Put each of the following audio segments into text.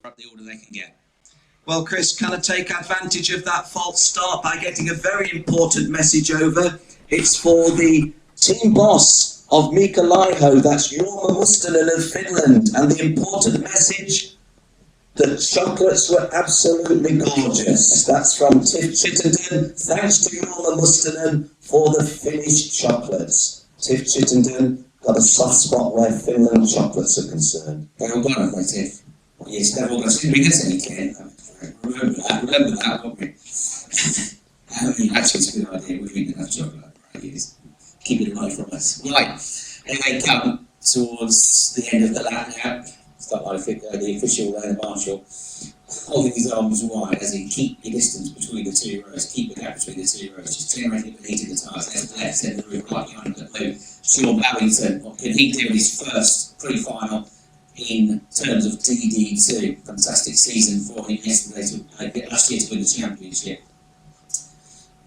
up the order they can get. Well, Chris, can I take advantage of that false start by getting a very important message over? It's for the team boss of Mika Laiho, that's Jorma Mustonen of Finland, and the important message: the chocolates were absolutely gorgeous. That's from Tiff Chittenden. Thanks to Jorma Mustonen for the Finnish chocolates. Tiff Chittenden got a soft spot where Finland chocolates are concerned. Well done, my Tiff. Yes, they're all going to bring us any can. Remember that, won't we? Actually, it's a good idea. We've eaten enough chocolate for years. Keep it away from us. Right, and they come towards the end of the lap now. Start like the official marshal holding his arms wide as he keep your distance between the two rows, keep the gap between the two rows, just turn around and beneath the tyres, left to left, centre the right behind the blue. Sean Babington, what can he do in his first pre-final in terms of DD2? Fantastic season for him yesterday, last year to win the championship.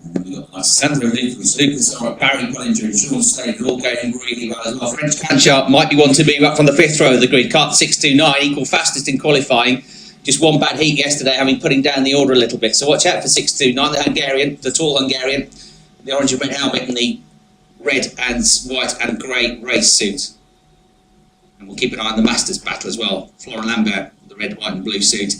And we've got Sandro Lucas, Barry Bollinger and Sean Slade all going really well as well. French Canchart might be one to move up from the fifth row of the grid. Kart 6.29, equal fastest in qualifying. Just one bad heat yesterday, having putting down the order a little bit. So watch out for 6.29, the Hungarian, the tall Hungarian, the orange and red helmet and the red and white and grey race suit. And we'll keep an eye on the Masters battle as well. Flora Lambert, the red, white and blue suit.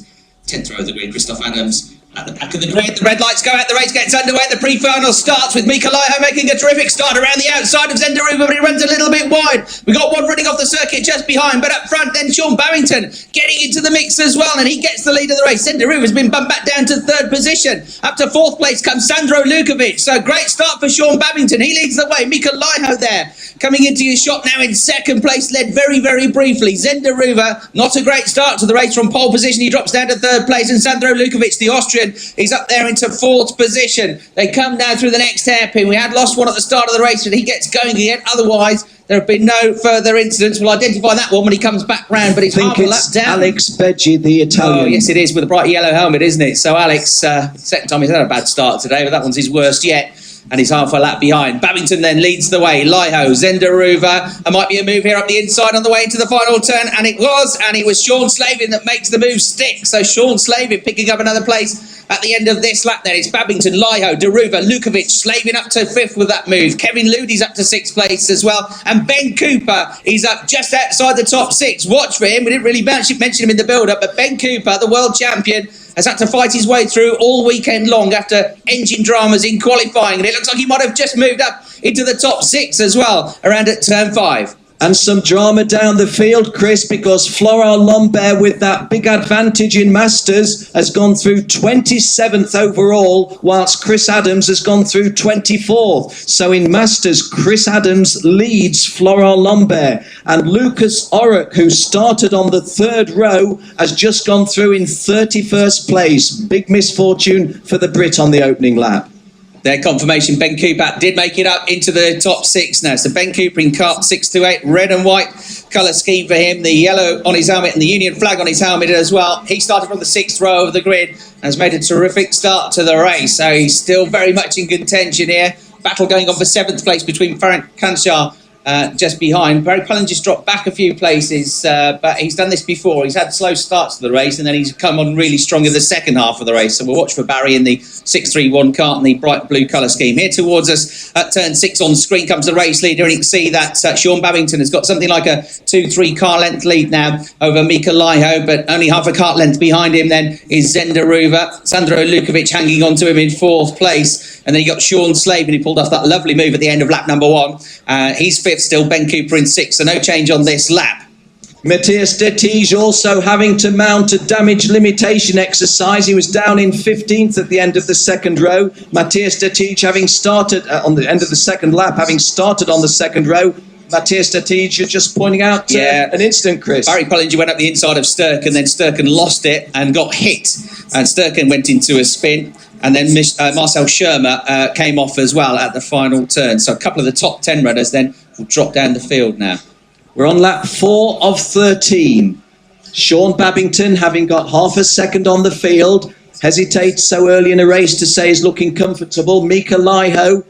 10th row of the grid, Christoph Adams. At the back of the grid, the red lights go out, the race gets underway, the pre-final starts with Mika Laiho making a terrific start around the outside of Zenderuva, but he runs a little bit wide. We got one running off the circuit just behind, but up front then Sean Babington getting into the mix as well, and he gets the lead of the race. Zenderuva's been bumped back down to third position. Up to fourth place comes Sandro Lukovic, so great start for Sean Babington. He leads the way. Mika Laiho there coming into his shot now in second place, led very, very briefly. Zenderuva, not a great start to the race from pole position. He drops down to third place, and Sandro Lukovic, the Austrian, is up there into fourth position. They come down through the next hairpin. We had lost one at the start of the race, but he gets going again. Otherwise, there have been no further incidents. We'll identify that one when he comes back round, but he's half a lap down. Alex Beggi, the Italian. Oh, yes, it is, with a bright yellow helmet, isn't it? So Alex, second time he's had a bad start today, but that one's his worst yet. And he's half a lap behind. Babington then leads the way. Laiho, Zenderuva. There might be a move here up the inside on the way into the final turn. And it was Sean Slavin that makes the move stick. So Sean Slavin picking up another place at the end of this lap then. It's Babington, Laiho, Deruva, Lukovic, Slavin up to fifth with that move. Kevin Ludy's up to sixth place as well. And Ben Cooper, he's up just outside the top six. Watch for him. We didn't really mention him in the build-up, but Ben Cooper, the world champion, has had to fight his way through all weekend long after engine dramas in qualifying. And it looks like he might have just moved up into the top six as well, around at turn 5. And some drama down the field, Chris, because Flora Lambert, with that big advantage in Masters, has gone through 27th overall, whilst Chris Adams has gone through 24th. So in Masters, Chris Adams leads Flora Lambert. And Lucas Orrock, who started on the third row, has just gone through in 31st place. Big misfortune for the Brit on the opening lap. Their confirmation, Ben Cooper did make it up into the top 6 now. So Ben Cooper in kart 628, red and white colour scheme for him. The yellow on his helmet and the Union flag on his helmet as well. He started from the 6th row of the grid and has made a terrific start to the race. So he's still very much in contention here. Battle going on for 7th place between Frank Canchar just behind. Barry Pullen just dropped back a few places, but he's done this before. He's had slow starts to the race, and then he's come on really strong in the second half of the race. So we'll watch for Barry in the 631 kart and the bright blue colour scheme. Here towards us at turn 6 on screen comes the race leader, and you can see that Sean Babington has got something like a 2-3 car length lead now over Mika Laiho, but only half a kart length behind him then is Zenderuva. Sandro Lukovic hanging on to him in 4th place. And then you got Sean Slavin, who pulled off that lovely move at the end of lap number 1. He's 5th still, Ben Cooper in 6th, so no change on this lap. Matthias de Tige also having to mount a damage limitation exercise. He was down in 15th at the end of the second row. Matthias de Tige having started on the end of the second lap, having started on the second row. Matthias de Tige, you're just pointing out an incident, Chris. Barry Pullinger went up the inside of Sturken, then Sturken lost it and got hit. And Sturken went into a spin. And then Marcel Schirmer came off as well at the final turn. So a couple of the top 10 runners then will drop down the field now. We're on lap 4 of 13. Sean Babington, having got half a second on the field, hesitates so early in a race to say he's looking comfortable. Mika Laiho,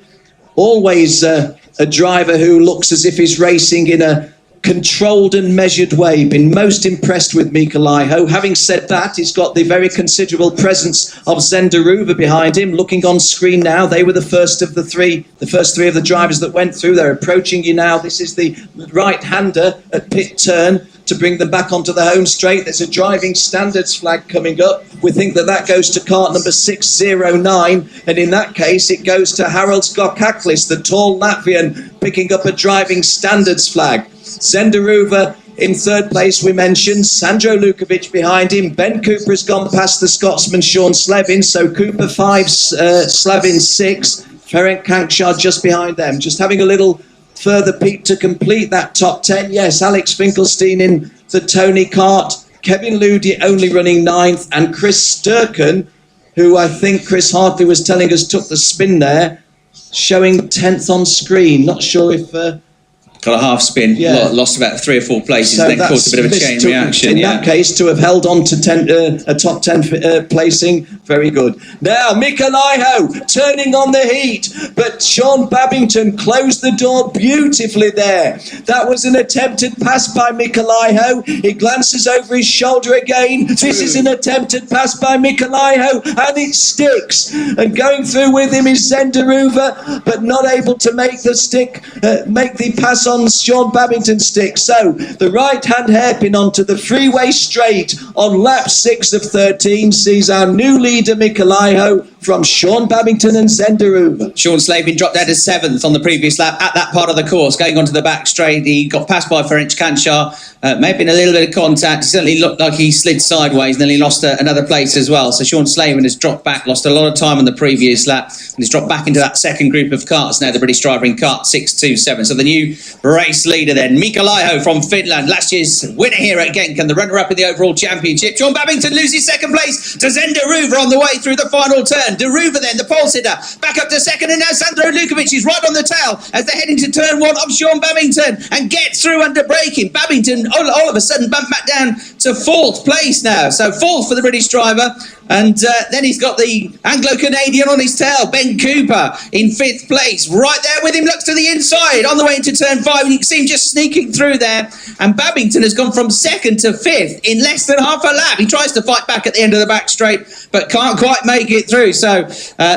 always a driver who looks as if he's racing in a controlled and measured way. Been most impressed with Mika Laiho. Having said that, he's got the very considerable presence of Zenderuva behind him. Looking on screen now, they were the first three of the drivers that went through. They're approaching you now. This is the right-hander at pit turn to bring them back onto the home straight. There's a driving standards flag coming up. We think that goes to kart number 609, and in that case it goes to Harold Skokaklis, the tall Latvian, picking up a driving standards flag. Zenderuva in third place, we mentioned. Sandro Lukovic behind him. Ben Cooper has gone past the Scotsman Sean Slevin, so Cooper 5, Slevin 6, Ferenc Kankshar just behind them. Just having a little further peek to complete that top 10. Yes, Alex Finkelstein in the Tony Kart, Kevin Ludi only running 9th, and Chris Sturken, who I think Chris Hartley was telling us took the spin there, showing 10th on screen. Not sure if... got a half spin, lost about 3 or 4 places, so and then caused a bit of a chain reaction. In that case, to have held on to a top 10 placing, very good. Now, Mika Laiho turning on the heat, but Sean Babington closed the door beautifully there. That was an attempted pass by Mika Laiho. He glances over his shoulder again. This is an attempted pass by Mika Laiho, and it sticks. And going through with him is Zenderuva, but not able to make the pass on Sean Babington's stick. So the right-hand hairpin onto the freeway straight on lap 6 of 13 sees our new leader Mika Laiho from Sean Babington and Zenderuva. Sean Slavin dropped out of 7th on the previous lap at that part of the course, going onto the back straight. He got passed by Ferenc Kankshar. May have been a little bit of contact. He certainly looked like he slid sideways, and then he lost another place as well. So Sean Slavin has dropped back, lost a lot of time on the previous lap, and he's dropped back into that second group of karts now, the British driver in kart 627. So the new race leader then, Mika Laiho from Finland, last year's winner here at Genk and the runner-up in the overall championship. Sean Babington loses second place to Zenderuva on the way through the final turn. Deruva then, the pole sitter, back up to second, and now Sandro Lukovic is right on the tail as they're heading to turn 1 of Sean Babington and get through under braking. Babington all of a sudden bumped back down to 4th place now. So 4th for the British driver. And then he's got the Anglo-Canadian on his tail, Ben Cooper, in 5th place. Right there with him, looks to the inside, on the way into turn 5, and you can see him just sneaking through there. And Babington has gone from 2nd to 5th in less than half a lap. He tries to fight back at the end of the back straight, but can't quite make it through. So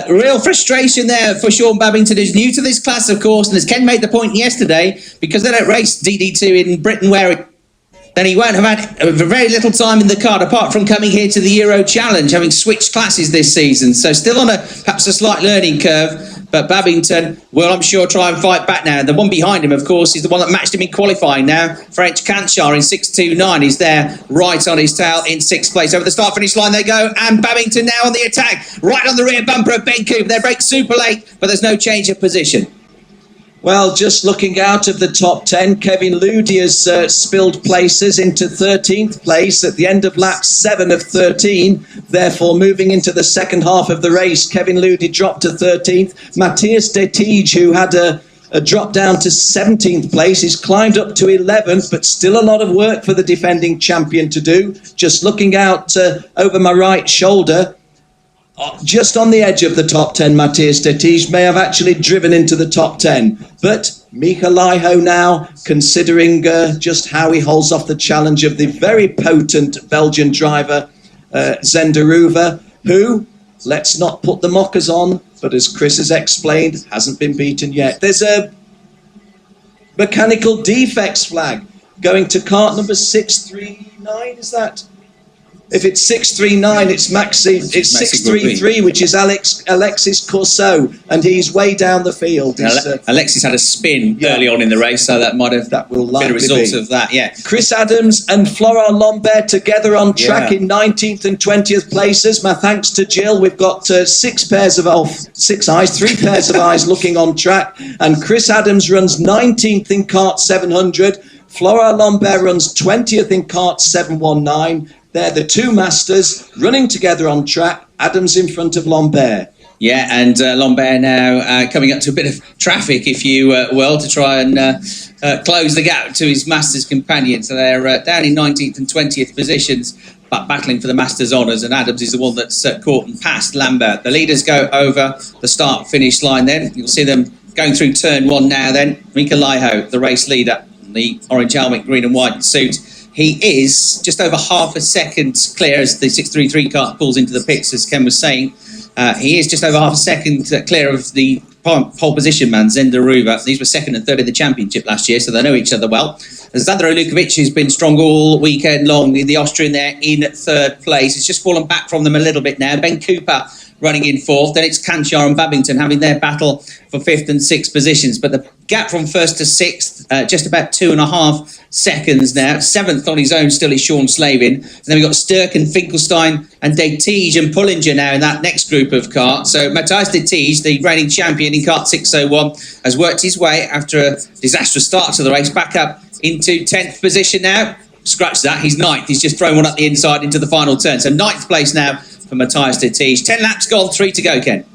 real frustration there for Sean Babington, who's new to this class, of course. And as Ken made the point yesterday, because they don't race DD2 in Britain where then he won't have had very little time in the kart, apart from coming here to the Euro Challenge, having switched classes this season. So still on perhaps a slight learning curve. But Babington will, I'm sure, try and fight back now. The one behind him, of course, is the one that matched him in qualifying now. Ferenc Kankshar in 6.29 is there, right on his tail in 6th place. Over the start-finish line they go, and Babington now on the attack, right on the rear bumper of Ben Cooper. They break super late, but there's no change of position. Well, just looking out of the top 10, Kevin Ludi has spilled places into 13th place at the end of lap 7 of 13. Therefore, moving into the second half of the race, Kevin Ludi dropped to 13th. Matthias de Tige, who had a drop down to 17th place, he's climbed up to 11th, but still a lot of work for the defending champion to do. Just looking out over my right shoulder, just on the edge of the top 10, Matthias de Tige may have actually driven into the top 10. But Mika Laiho now, considering just how he holds off the challenge of the very potent Belgian driver, Zenderuva, who, let's not put the mockers on, but as Chris has explained, hasn't been beaten yet. There's a mechanical defects flag going to kart number 639, is that? If it's 639, it's 633, which is Alexis Corso, and he's way down the field. Alexis had a spin early on in the race, so that might have been a result of that, yeah. Chris Adams and Florent Lambert together on track in 19th and 20th places. My thanks to Jill. We've got 3 pairs of eyes looking on track, and Chris Adams runs 19th in kart 700. Florent Lambert runs 20th in kart 719. They're the two masters running together on track. Adams in front of Lambert. Yeah, and Lambert now coming up to a bit of traffic, if you will, to try and close the gap to his Masters companion. So they're down in 19th and 20th positions, but battling for the Masters honours, and Adams is the one that's caught and passed Lambert. The leaders go over the start-finish line then. You'll see them going through turn 1 now then. Mika Laiho, the race leader. the orange helmet, green and white suit. He is just over half a second clear as the 633 car pulls into the pits, as Ken was saying. He is just over half a second clear of the pole position man, Zender Ruva. These were second and third in the championship last year, so they know each other well. Sandro Lukovic has been strong all weekend long. The Austrian there in third place. It's just fallen back from them a little bit now. Ben Cooper running in fourth. Then it's Kanchar and Babington having their battle for fifth and sixth positions. But the gap from first to sixth, just about 2.5 seconds now. Seventh on his own still is Sean Slavin. And then we've got Sturken, Finkelstein and De Tige and Pullinger now in that next group of kart. So Matthias De Tige, the reigning champion in kart 601, has worked his way after a disastrous start to the race back up into 10th position now. Scratch that, he's ninth. He's just thrown one up the inside into the final turn. So ninth place now for Matthias De Tige. 10 laps gone, 3 to go, Ken.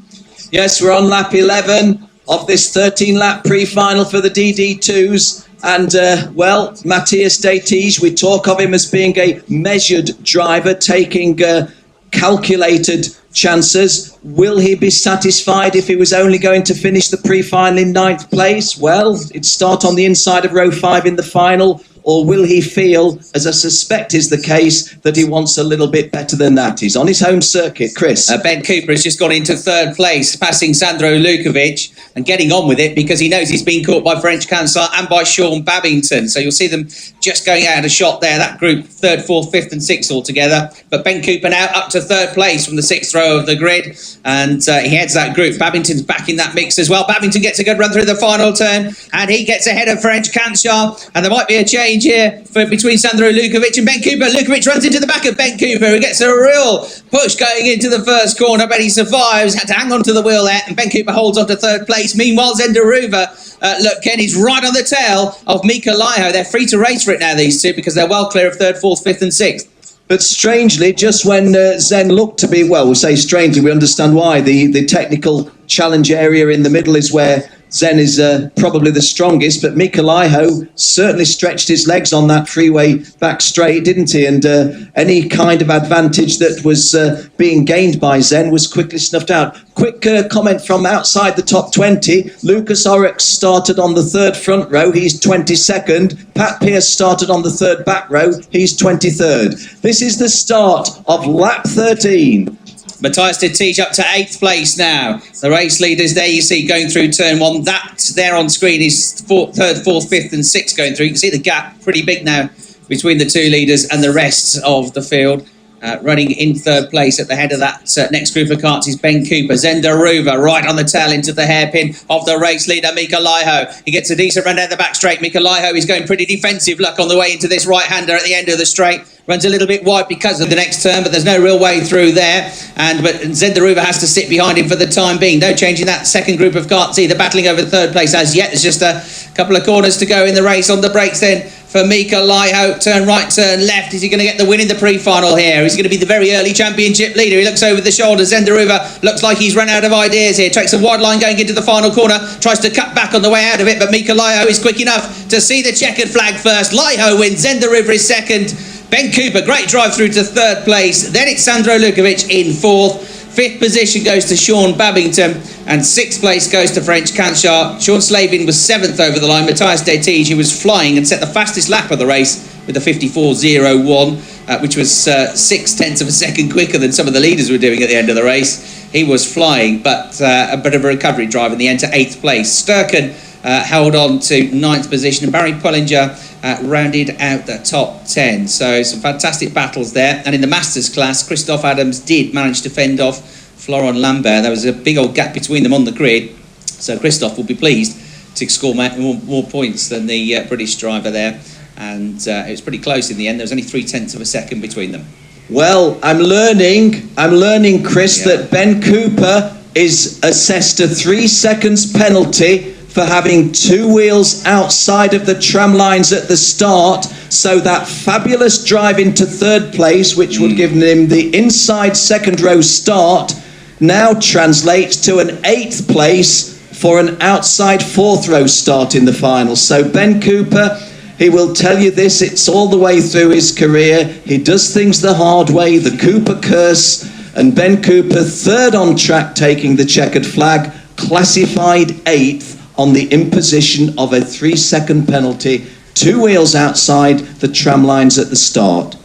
Yes, we're on lap 11 of this 13-lap pre-final for the DD2s. And, well, Matthias De Tige, we talk of him as being a measured driver, taking calculated chances. Will he be satisfied if he was only going to finish the pre-final in 9th place? Well, it'd start on the inside of row 5 in the final. Or will he feel, as I suspect is the case, that he wants a little bit better than that? He's on his home circuit, Chris. Ben Cooper has just gone into third place, passing Sandro Lukovic and getting on with it because he knows he's been caught by French Kansar and by Sean Babington. So you'll see them just going out of shot there, that group, third, fourth, fifth and sixth altogether. But Ben Cooper now up to third place from the sixth row of the grid, and he heads that group. Babington's back in that mix as well. Babington gets a good run through the final turn, and he gets ahead of French Kansar, and there might be a change here between Sandro Lukovic and Ben Cooper. Lukovic runs into the back of Ben Cooper, who gets a real push going into the first corner, but he survives, had to hang on to the wheel there, and Ben Cooper holds on to third place. Meanwhile, Zender Ruva, look, Kenny's right on the tail of Mika Laiho. They're free to race for it now, these two, because they're well clear of third, fourth, fifth and sixth. But strangely, just when Zen looked to be, well, we say strangely, we understand why. The technical challenge area in the middle is where Zen is probably the strongest, but Mika Laiho certainly stretched his legs on that freeway back straight, didn't he? And any kind of advantage that was being gained by Zen was quickly snuffed out. Quick comment from outside the top 20. Lucas Oryx started on the third front row. He's 22nd. Pat Pierce started on the third back row. He's 23rd. This is the start of lap 13. Matthias De Tige up to 8th place now. The race leaders there you see going through turn 1. That there on screen is third, fourth, fifth and sixth going through. You can see the gap pretty big now between the two leaders and the rest of the field. Running in third place at the head of that next group of karts is Ben Cooper. Zender Ruva right on the tail into the hairpin of the race leader, Mika Laiho. He gets a decent run down the back straight. Mika Laiho is going pretty defensive, look, on the way into this right-hander at the end of the straight. Runs a little bit wide because of the next turn, but there's no real way through there. But Zender Ruva has to sit behind him for the time being. No change in that second group of karts either, battling over third place as yet. There's just a couple of corners to go in the race. On the brakes then for Mika Laiho. Turn right, turn left. Is he going to get the win in the pre-final here? He's going to be the very early championship leader. He looks over the shoulder. Zender Ruva looks like he's run out of ideas here. Takes a wide line going into the final corner. Tries to cut back on the way out of it, but Mika Laiho is quick enough to see the checkered flag first. Laiho wins. Zender Ruva is second. Ben Cooper, great drive through to third place. Then it's Sandro Lukovic in fourth. Fifth position goes to Sean Babington, and sixth place goes to French Kanchar. Sean Slavin was seventh over the line. Matthias De Tige, who was flying and set the fastest lap of the race with a 54.01, which was 0.6 of a second quicker than some of the leaders were doing at the end of the race. He was flying, but a bit of a recovery drive in the end to eighth place. Sturken held on to ninth position, and Barry Pullinger rounded out the top 10. So some fantastic battles there. And in the Masters class, Christoph Adams did manage to fend off Florent Lambert. There was a big old gap between them on the grid. So Christoph will be pleased to score more points than the British driver there. And it was pretty close in the end. There was only 0.3 of a second between them. Well, I'm learning, Chris, that Ben Cooper is assessed a 3 seconds penalty for having two wheels outside of the tram lines at the start. So that fabulous drive into third place, which would give him the inside second row start, now translates to an 8th place for an outside fourth row start in the final. So Ben Cooper, he will tell you this, it's all the way through his career. He does things the hard way, the Cooper curse, and Ben Cooper, third on track, taking the checkered flag, classified 8th on the imposition of a 3 second penalty. 2 wheels outside the tram lines at the start.